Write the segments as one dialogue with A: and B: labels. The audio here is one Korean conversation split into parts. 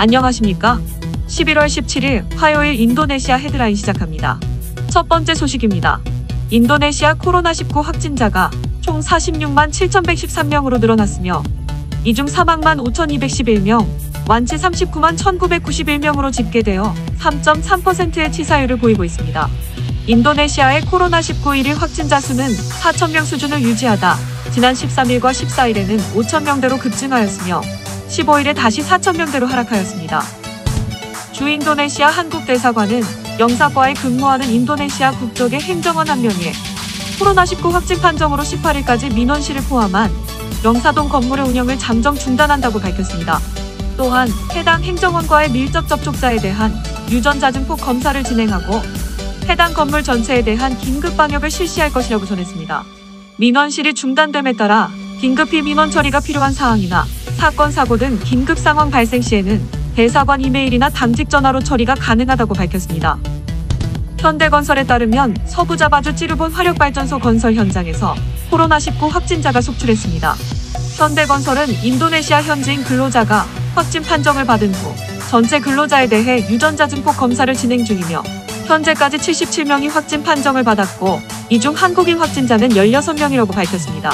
A: 안녕하십니까? 11월 17일 화요일 인도네시아 헤드라인 시작합니다. 첫 번째 소식입니다. 인도네시아 코로나19 확진자가 총 46만 7,113명으로 늘어났으며 이 중 사망만 5,211명, 완치 39만 1,991명으로 집계되어 3.3%의 치사율을 보이고 있습니다. 인도네시아의 코로나19 1일 확진자 수는 4,000명 수준을 유지하다 지난 13일과 14일에는 5,000명대로 급증하였으며 15일에 다시 4,000명대로 하락하였습니다. 주 인도네시아 한국대사관은 영사과에 근무하는 인도네시아 국적의 행정원 한 명의 코로나19 확진 판정으로 18일까지 민원실을 포함한 영사동 건물의 운영을 잠정 중단한다고 밝혔습니다. 또한 해당 행정원과의 밀접 접촉자에 대한 유전자증폭 검사를 진행하고 해당 건물 전체에 대한 긴급 방역을 실시할 것이라고 전했습니다. 민원실이 중단됨에 따라 긴급히 민원 처리가 필요한 사항이나 사건, 사고 등 긴급 상황 발생 시에는 대사관 이메일이나 당직 전화로 처리가 가능하다고 밝혔습니다. 현대건설에 따르면 서부자바주 찌르본 화력발전소 건설 현장에서 코로나19 확진자가 속출했습니다. 현대건설은 인도네시아 현지인 근로자가 확진 판정을 받은 후 전체 근로자에 대해 유전자 증폭 검사를 진행 중이며 현재까지 77명이 확진 판정을 받았고 이 중 한국인 확진자는 16명이라고 밝혔습니다.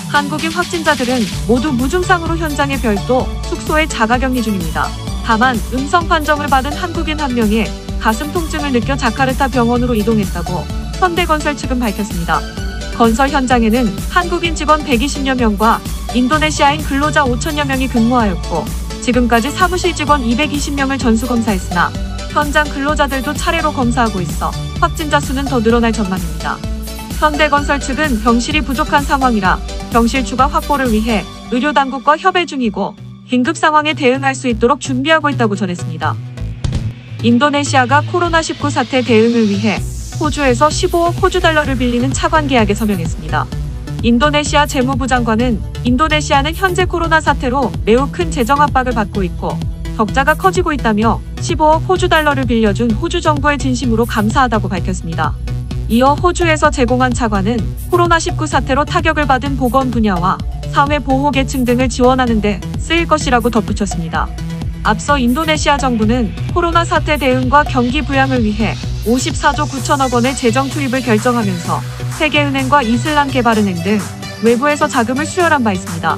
A: 한국인 확진자들은 모두 무증상으로 현장에 별도 숙소에 자가격리 중입니다. 다만 음성 판정을 받은 한국인 한 명이 가슴 통증을 느껴 자카르타 병원으로 이동했다고 현대건설 측은 밝혔습니다. 건설 현장에는 한국인 직원 120여 명과 인도네시아인 근로자 5,000여 명이 근무하였고 지금까지 사무실 직원 220명을 전수검사했으나 현장 근로자들도 차례로 검사하고 있어 확진자 수는 더 늘어날 전망입니다. 현대건설 측은 병실이 부족한 상황이라 병실 추가 확보를 위해 의료당국과 협의 중이고 긴급 상황에 대응할 수 있도록 준비하고 있다고 전했습니다. 인도네시아가 코로나19 사태 대응을 위해 호주에서 15억 호주 달러를 빌리는 차관 계약에 서명했습니다. 인도네시아 재무부 장관은 인도네시아는 현재 코로나 사태로 매우 큰 재정 압박을 받고 있고 적자가 커지고 있다며 15억 호주 달러를 빌려준 호주 정부의 진심으로 감사하다고 밝혔습니다. 이어 호주에서 제공한 차관은 코로나19 사태로 타격을 받은 보건 분야와 사회보호계층 등을 지원하는 데 쓰일 것이라고 덧붙였습니다. 앞서 인도네시아 정부는 코로나 사태 대응과 경기 부양을 위해 54조 9천억 원의 재정 투입을 결정하면서 세계은행과 이슬람개발은행 등 외부에서 자금을 수혈한 바 있습니다.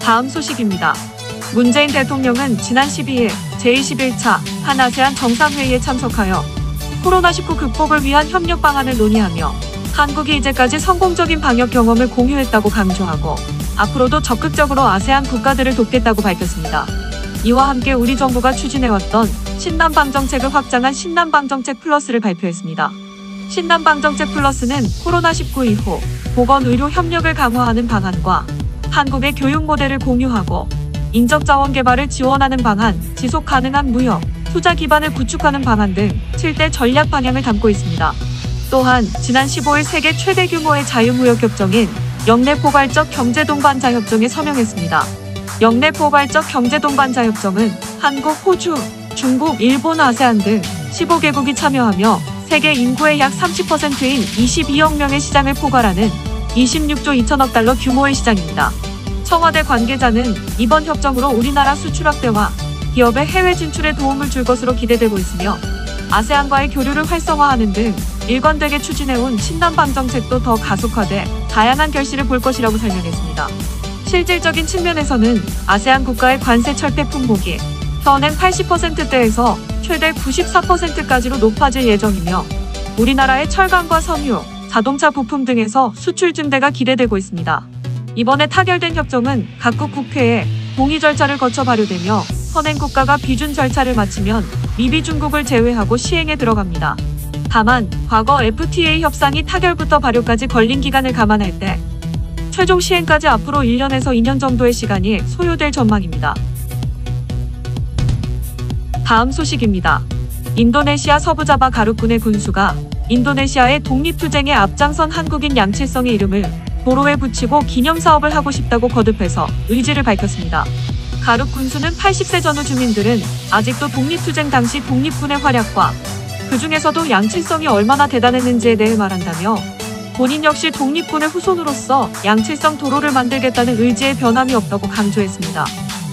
A: 다음 소식입니다. 문재인 대통령은 지난 12일 제21차 한아세안 정상회의에 참석하여 코로나19 극복을 위한 협력 방안을 논의하며 한국이 이제까지 성공적인 방역 경험을 공유했다고 강조하고 앞으로도 적극적으로 아세안 국가들을 돕겠다고 밝혔습니다. 이와 함께 우리 정부가 추진해왔던 신남방정책을 확장한 신남방정책 플러스를 발표했습니다. 신남방정책 플러스는 코로나19 이후 보건의료 협력을 강화하는 방안과 한국의 교육 모델을 공유하고 인적자원 개발을 지원하는 방안, 지속 가능한 무역, 투자 기반을 구축하는 방안 등 7대 전략 방향을 담고 있습니다. 또한 지난 15일 세계 최대 규모의 자유무역협정인 영내포괄적 경제동반자협정에 서명했습니다. 영내포괄적 경제동반자협정은 한국, 호주, 중국, 일본, 아세안 등 15개국이 참여하며 세계 인구의 약 30%인 22억 명의 시장을 포괄하는 26조 2천억 달러 규모의 시장입니다. 청와대 관계자는 이번 협정으로 우리나라 수출 확대와 기업의 해외 진출에 도움을 줄 것으로 기대되고 있으며 아세안과의 교류를 활성화하는 등 일관되게 추진해온 신남방 정책도 더 가속화돼 다양한 결실을 볼 것이라고 설명했습니다. 실질적인 측면에서는 아세안 국가의 관세 철폐 품목이 현행 80%대에서 최대 94%까지로 높아질 예정이며 우리나라의 철강과 섬유, 자동차 부품 등에서 수출 증대가 기대되고 있습니다. 이번에 타결된 협정은 각국 국회에 동의 절차를 거쳐 발효되며 선행 국가가 비준 절차를 마치면 미비 중국을 제외하고 시행에 들어갑니다. 다만 과거 FTA 협상이 타결부터 발효까지 걸린 기간을 감안할 때 최종 시행까지 앞으로 1년에서 2년 정도의 시간이 소요될 전망입니다. 다음 소식입니다. 인도네시아 서부자바 가룻군의 군수가 인도네시아의 독립투쟁에 앞장선 한국인 양칠성의 이름을 도로에 붙이고 기념사업을 하고 싶다고 거듭해서 의지를 밝혔습니다. 가룻 군수는 80세 전후 주민들은 아직도 독립투쟁 당시 독립군의 활약과 그 중에서도 양칠성이 얼마나 대단했는지에 대해 말한다며 본인 역시 독립군의 후손으로서 양칠성 도로를 만들겠다는 의지에 변함이 없다고 강조했습니다.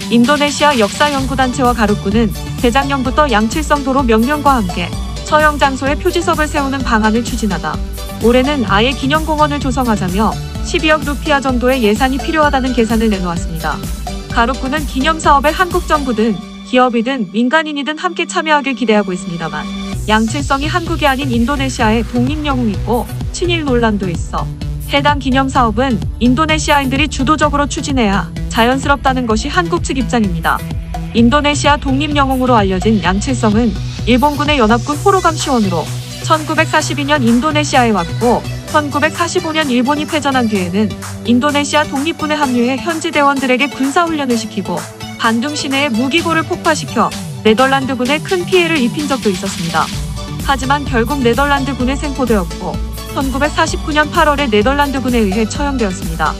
A: 인도네시아 역사연구단체와 가루꾼은 재작년부터 양칠성 도로 명명과 함께 처형 장소에 표지석을 세우는 방안을 추진하다 올해는 아예 기념공원을 조성하자며 12억 루피아 정도의 예산이 필요하다는 계산을 내놓았습니다. 가루꾼은 기념사업에 한국 정부든 기업이든 민간인이든 함께 참여하길 기대하고 있습니다만 양칠성이 한국이 아닌 인도네시아의 독립영웅이고 친일 논란도 있어 해당 기념사업은 인도네시아인들이 주도적으로 추진해야 자연스럽다는 것이 한국 측 입장입니다. 인도네시아 독립영웅으로 알려진 양칠성은 일본군의 연합군 호로감 시원으로 1942년 인도네시아에 왔고 1945년 일본이 패전한 뒤에는 인도네시아 독립군에 합류해 현지 대원들에게 군사훈련을 시키고 반둥 시내의 무기고를 폭파시켜 네덜란드군에 큰 피해를 입힌 적도 있었습니다. 하지만 결국 네덜란드군에 생포되었고 1949년 8월에 네덜란드군에 의해 처형되었습니다.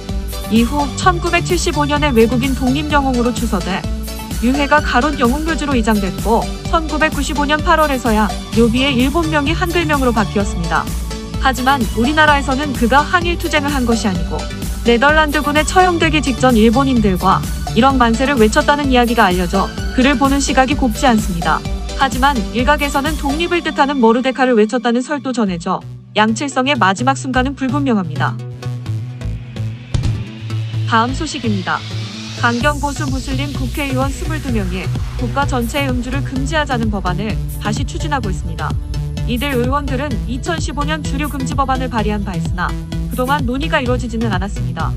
A: 이후 1975년에 외국인 독립영웅으로 추서돼 유해가 가롯 영웅묘지로 이장됐고 1995년 8월에서야 묘비의 일본명이 한글명으로 바뀌었습니다. 하지만 우리나라에서는 그가 항일투쟁을 한 것이 아니고 네덜란드군에 처형되기 직전 일본인들과 일억 만세를 외쳤다는 이야기가 알려져 그를 보는 시각이 곱지 않습니다. 하지만 일각에서는 독립을 뜻하는 모르데카를 외쳤다는 설도 전해져 양칠성의 마지막 순간은 불분명합니다. 다음 소식입니다. 강경 보수 무슬림 국회의원 22명이 국가 전체의 음주를 금지하자는 법안을 다시 추진하고 있습니다. 이들 의원들은 2015년 주류 금지 법안을 발의한 바 있으나 그동안 논의가 이루어지지는 않았습니다.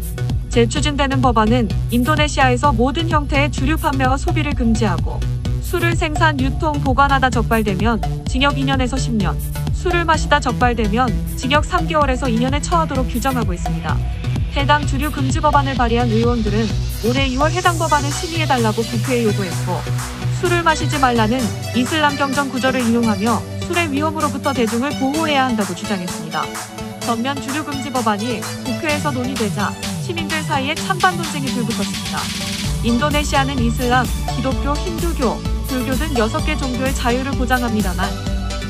A: 재추진되는 법안은 인도네시아에서 모든 형태의 주류 판매와 소비를 금지하고 술을 생산, 유통, 보관하다 적발되면 징역 2년에서 10년, 술을 마시다 적발되면 징역 3개월에서 2년에 처하도록 규정하고 있습니다. 해당 주류 금지 법안을 발의한 의원들은 올해 2월 해당 법안을 심의해달라고 국회에 요구했고 술을 마시지 말라는 이슬람 경전 구절을 인용하며 술의 위험으로부터 대중을 보호해야 한다고 주장했습니다. 전면 주류 금지 법안이 국회에서 논의되자 시민들 사이에 찬반 논쟁이 불붙었습니다. 인도네시아는 이슬람, 기독교, 힌두교, 불교 등 6개 종교의 자유를 보장합니다만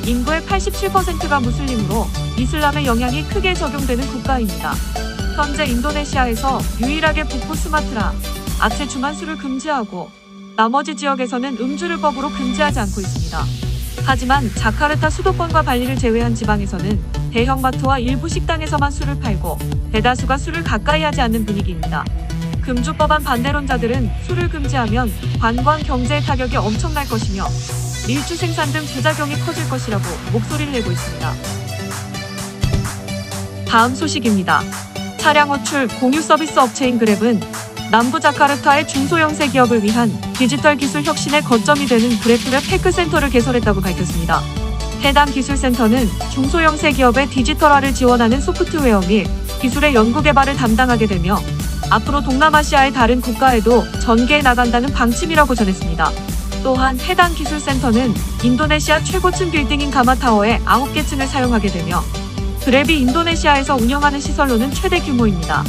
A: 인구의 87%가 무슬림으로 이슬람의 영향이 크게 적용되는 국가입니다. 현재 인도네시아에서 유일하게 북부 수마트라, 아체추만 술을 금지하고 나머지 지역에서는 음주를 법으로 금지하지 않고 있습니다. 하지만 자카르타 수도권과 발리를 제외한 지방에서는 대형마트와 일부 식당에서만 술을 팔고 대다수가 술을 가까이 하지 않는 분위기입니다. 금주법안 반대론자들은 술을 금지하면 관광 경제에 타격이 엄청날 것이며 밀주 생산 등 부작용이 커질 것이라고 목소리를 내고 있습니다. 다음 소식입니다. 차량 호출 공유 서비스 업체인 그랩은 남부 자카르타의 중소형세 기업을 위한 디지털 기술 혁신의 거점이 되는 그랩 테크센터를 개설했다고 밝혔습니다. 해당 기술센터는 중소형세 기업의 디지털화를 지원하는 소프트웨어 및 기술의 연구개발을 담당하게 되며 앞으로 동남아시아의 다른 국가에도 전개해 나간다는 방침이라고 전했습니다. 또한 해당 기술센터는 인도네시아 최고층 빌딩인 가마타워의 9개 층을 사용하게 되며 그랩이 인도네시아에서 운영하는 시설로는 최대 규모입니다.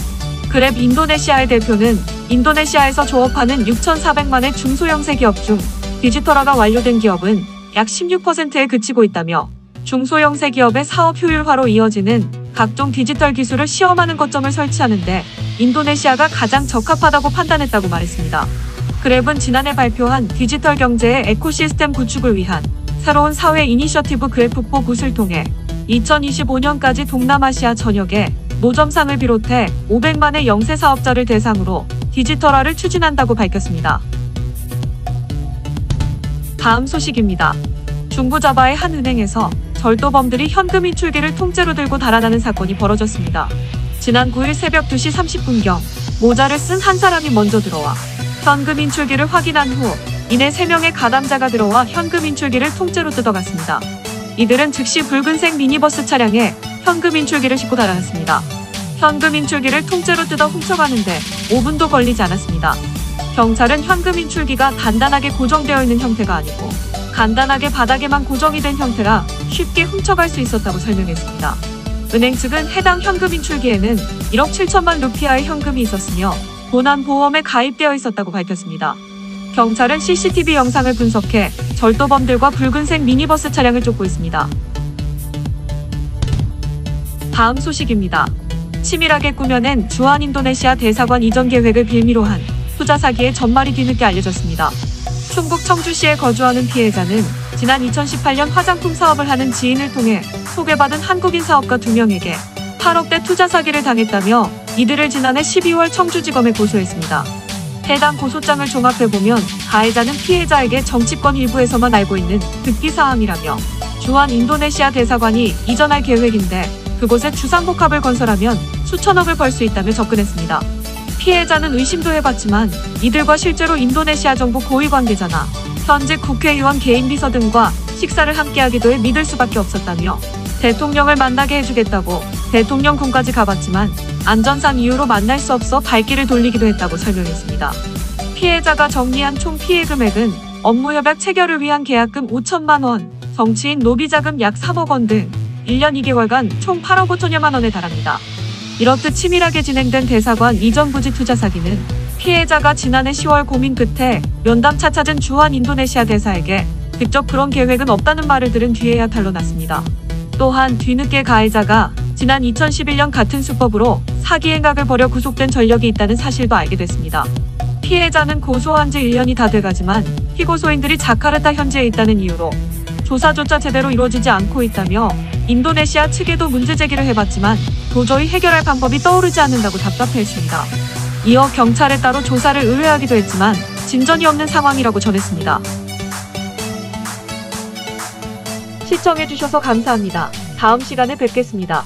A: 그랩 인도네시아의 대표는 인도네시아에서 조업하는 6,400만의 중소형세 기업 중 디지털화가 완료된 기업은 약 16%에 그치고 있다며 중소형세 기업의 사업 효율화로 이어지는 각종 디지털 기술을 시험하는 거점을 설치하는데 인도네시아가 가장 적합하다고 판단했다고 말했습니다. 그랩은 지난해 발표한 디지털 경제의 에코시스템 구축을 위한 새로운 사회 이니셔티브 그랩4 굿을 통해 2025년까지 동남아시아 전역에 노점상을 비롯해 500만의 영세 사업자를 대상으로 디지털화를 추진한다고 밝혔습니다. 다음 소식입니다. 중부 자바의 한 은행에서 절도범들이 현금 인출기를 통째로 들고 달아나는 사건이 벌어졌습니다. 지난 9일 새벽 2시 30분경 모자를 쓴 한 사람이 먼저 들어와 현금 인출기를 확인한 후 이내 3명의 가담자가 들어와 현금 인출기를 통째로 뜯어갔습니다. 이들은 즉시 붉은색 미니버스 차량에 현금 인출기를 싣고 달아났습니다. 현금 인출기를 통째로 뜯어 훔쳐가는데 5분도 걸리지 않았습니다. 경찰은 현금 인출기가 단단하게 고정되어 있는 형태가 아니고 간단하게 바닥에만 고정이 된 형태라 쉽게 훔쳐갈 수 있었다고 설명했습니다. 은행 측은 해당 현금 인출기에는 1억 7천만 루피아의 현금이 있었으며 도난보험에 가입되어 있었다고 밝혔습니다. 경찰은 CCTV 영상을 분석해 절도범들과 붉은색 미니버스 차량을 쫓고 있습니다. 다음 소식입니다. 치밀하게 꾸며낸 주한 인도네시아 대사관 이전 계획을 빌미로 한 투자 사기의 전말이 뒤늦게 알려졌습니다. 충북 청주시에 거주하는 피해자는 지난 2018년 화장품 사업을 하는 지인을 통해 소개받은 한국인 사업가 2명에게 8억대 투자 사기를 당했다며 이들을 지난해 12월 청주지검에 고소했습니다. 해당 고소장을 종합해보면 가해자는 피해자에게 정치권 일부에서만 알고 있는 듣기사항이라며 주한 인도네시아 대사관이 이전할 계획인데 그곳에 주상복합을 건설하면 수천억을 벌 수 있다며 접근했습니다. 피해자는 의심도 해봤지만 이들과 실제로 인도네시아 정부 고위 관계자나 현직 국회의원 개인 비서 등과 식사를 함께하기도 해 믿을 수밖에 없었다며 대통령을 만나게 해주겠다고 대통령궁까지 가봤지만 안전상 이유로 만날 수 없어 발길을 돌리기도 했다고 설명했습니다. 피해자가 정리한 총 피해 금액은 업무협약 체결을 위한 계약금 5천만 원, 정치인 로비자금 약 3억 원 등 1년 2개월간 총 8억 5천여만 원에 달합니다. 이렇듯 치밀하게 진행된 대사관 이전 부지 투자 사기는 피해자가 지난해 10월 고민 끝에 면담차 찾은 주한 인도네시아 대사에게 직접 그런 계획은 없다는 말을 들은 뒤에야 탄로났습니다. 또한 뒤늦게 가해자가 지난 2011년 같은 수법으로 사기 행각을 벌여 구속된 전력이 있다는 사실도 알게 됐습니다. 피해자는 고소한 지 1년이 다 돼가지만 피고소인들이 자카르타 현지에 있다는 이유로 조사조차 제대로 이루어지지 않고 있다며 인도네시아 측에도 문제 제기를 해봤지만 도저히 해결할 방법이 떠오르지 않는다고 답답해했습니다. 이어 경찰에 따로 조사를 의뢰하기도 했지만 진전이 없는 상황이라고 전했습니다. 시청해주셔서 감사합니다. 다음 시간에 뵙겠습니다.